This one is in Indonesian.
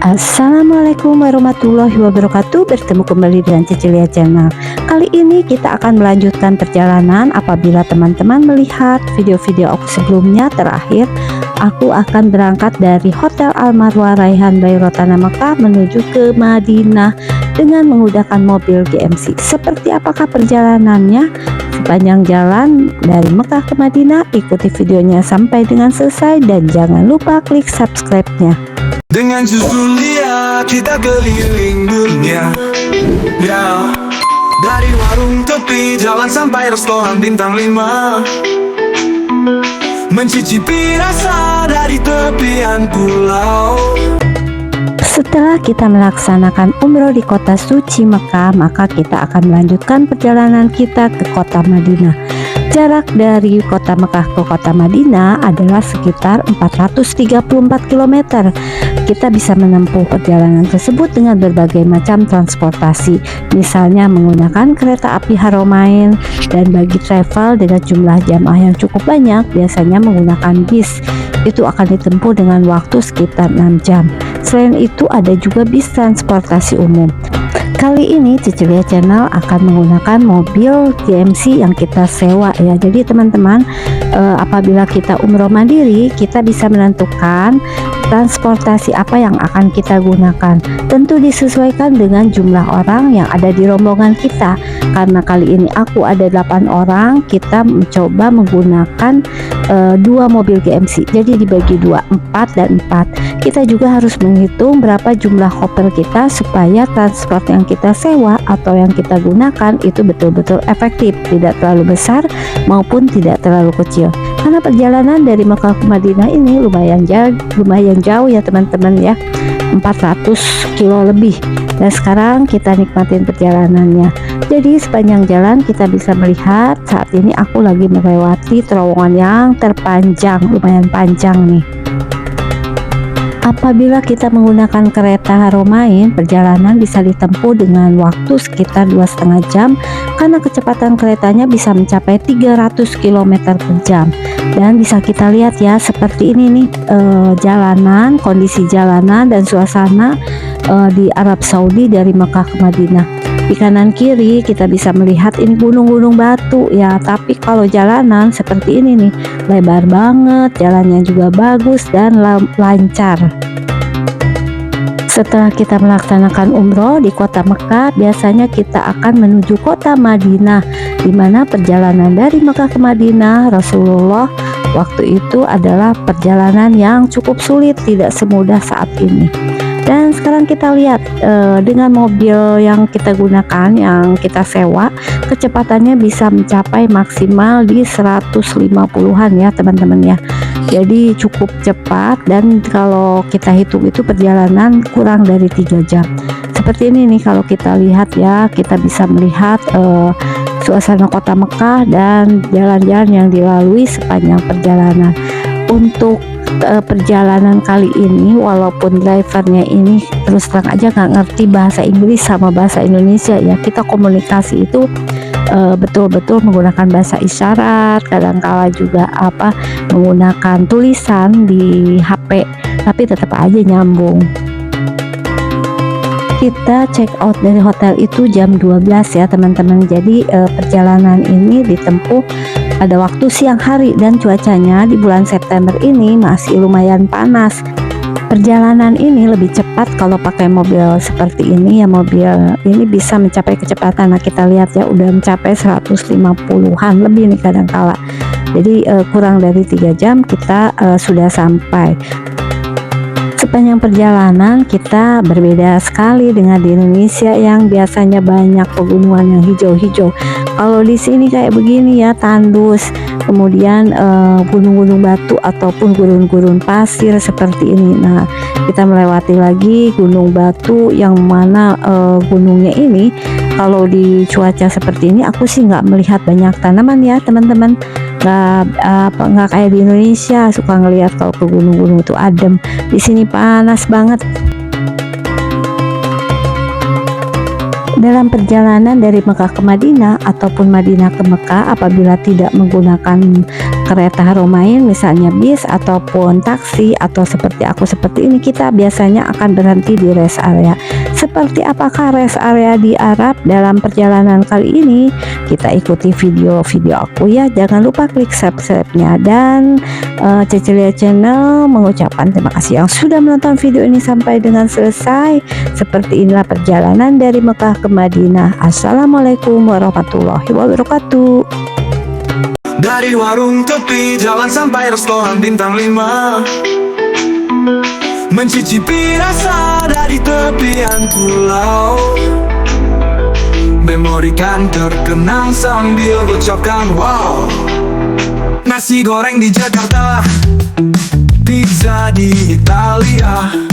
Assalamualaikum warahmatullahi wabarakatuh. Bertemu kembali dengan Cecilia Channel. Kali ini kita akan melanjutkan perjalanan. Apabila teman-teman melihat video-video aku sebelumnya, terakhir aku akan berangkat dari Hotel Al Marwah Raihan by Rotana Mekah menuju ke Madinah dengan menggunakan mobil GMC. Seperti apakah perjalanannya sepanjang jalan dari Mekah ke Madinah? Ikuti videonya sampai dengan selesai dan jangan lupa klik subscribe-nya. Dengan Cecilia kita keliling dunia, ya. Dari warung tepi jalan sampai restoran bintang 5, mencicipi rasa dari tepian pulau. Setelah kita melaksanakan umroh di kota suci Mekah, maka kita akan melanjutkan perjalanan kita ke kota Madinah. Jarak dari kota Mekah ke kota Madinah adalah sekitar 434 km. Kita bisa menempuh perjalanan tersebut dengan berbagai macam transportasi, misalnya menggunakan kereta api Haramain, dan bagi travel dengan jumlah jamaah yang cukup banyak, biasanya menggunakan bis. Itu akan ditempuh dengan waktu sekitar 6 jam. Selain itu ada juga bis transportasi umum. Kali ini Cecilia Channel akan menggunakan mobil GMC yang kita sewa ya. Jadi teman-teman, apabila kita umroh mandiri, kita bisa menentukan transportasi apa yang akan kita gunakan. Tentu disesuaikan dengan jumlah orang yang ada di rombongan kita. Karena kali ini aku ada 8 orang, kita mencoba menggunakan 2 mobil GMC. Jadi dibagi 2, 4 dan 4. Kita juga harus menghitung berapa jumlah koper kita supaya transport yang kita sewa atau yang kita gunakan itu betul-betul efektif, tidak terlalu besar maupun tidak terlalu kecil. Karena perjalanan dari Mekah ke Madinah ini lumayan jauh ya teman-teman ya, 400 kilo lebih. Dan sekarang kita nikmatin perjalanannya. Jadi sepanjang jalan kita bisa melihat saat ini aku lagi melewati terowongan yang terpanjang, lumayan panjang nih. Apabila kita menggunakan kereta Haramain, perjalanan bisa ditempuh dengan waktu sekitar 2,5 jam karena kecepatan keretanya bisa mencapai 300 km per jam. Dan bisa kita lihat ya, seperti ini nih jalanan, kondisi jalanan dan suasana di Arab Saudi dari Mekah ke Madinah. Di kanan kiri kita bisa melihat ini gunung-gunung batu ya, tapi kalau jalanan seperti ini nih, lebar banget, jalannya juga bagus dan lancar. Setelah kita melaksanakan umroh di kota Mekah, biasanya kita akan menuju kota Madinah, di mana perjalanan dari Mekah ke Madinah Rasulullah waktu itu adalah perjalanan yang cukup sulit, tidak semudah saat ini. Dan sekarang kita lihat dengan mobil yang kita gunakan, yang kita sewa, kecepatannya bisa mencapai maksimal di 150-an ya teman-teman ya. Jadi cukup cepat, dan kalau kita hitung itu perjalanan kurang dari 3 jam. Seperti ini nih kalau kita lihat ya, kita bisa melihat suasana kota Mekah dan jalan-jalan yang dilalui sepanjang perjalanan. Untuk perjalanan kali ini, walaupun drivernya ini terus terang aja nggak ngerti bahasa Inggris sama bahasa Indonesia ya, kita komunikasi itu betul-betul menggunakan bahasa isyarat, kadangkala juga menggunakan tulisan di HP, tapi tetap aja nyambung. Kita check out dari hotel itu jam 12 ya teman-teman. Jadi perjalanan ini ditempuh pada waktu siang hari dan cuacanya di bulan September ini masih lumayan panas. Perjalanan ini lebih cepat kalau pakai mobil seperti ini ya. Mobil ini bisa mencapai kecepatan, nah kita lihat ya udah mencapai 150-an lebih nih kadangkala. Jadi kurang dari 3 jam kita sudah sampai. Sepanjang perjalanan kita berbeda sekali dengan di Indonesia yang biasanya banyak pegunungan yang hijau-hijau. Kalau di sini kayak begini ya, tandus, kemudian gunung-gunung batu ataupun gurun-gurun pasir seperti ini. Nah, kita melewati lagi gunung batu yang mana gunungnya ini kalau di cuaca seperti ini aku sih nggak melihat banyak tanaman ya teman-teman. Nggak kayak di Indonesia suka ngelihat kalau ke gunung-gunung itu adem. Di sini panas banget. Dalam perjalanan dari Mekah ke Madinah ataupun Madinah ke Mekah, apabila tidak menggunakan kereta Romain, misalnya bis ataupun taksi atau seperti aku seperti ini, kita biasanya akan berhenti di rest area. Seperti apakah rest area di Arab dalam perjalanan kali ini? Kita ikuti video-video aku ya. Jangan lupa klik subscribe-nya dan Cecilia Channel mengucapkan terima kasih yang sudah menonton video ini sampai dengan selesai. Seperti inilah perjalanan dari Mekah ke Madinah. Assalamualaikum warahmatullahi wabarakatuh. Dari warung tepi jalan sampai restoran bintang 5, mencicipi rasa dari tepian pulau. Memorikan terkenang sambil ucapkan wow. Nasi goreng di Jakarta, pizza di Italia.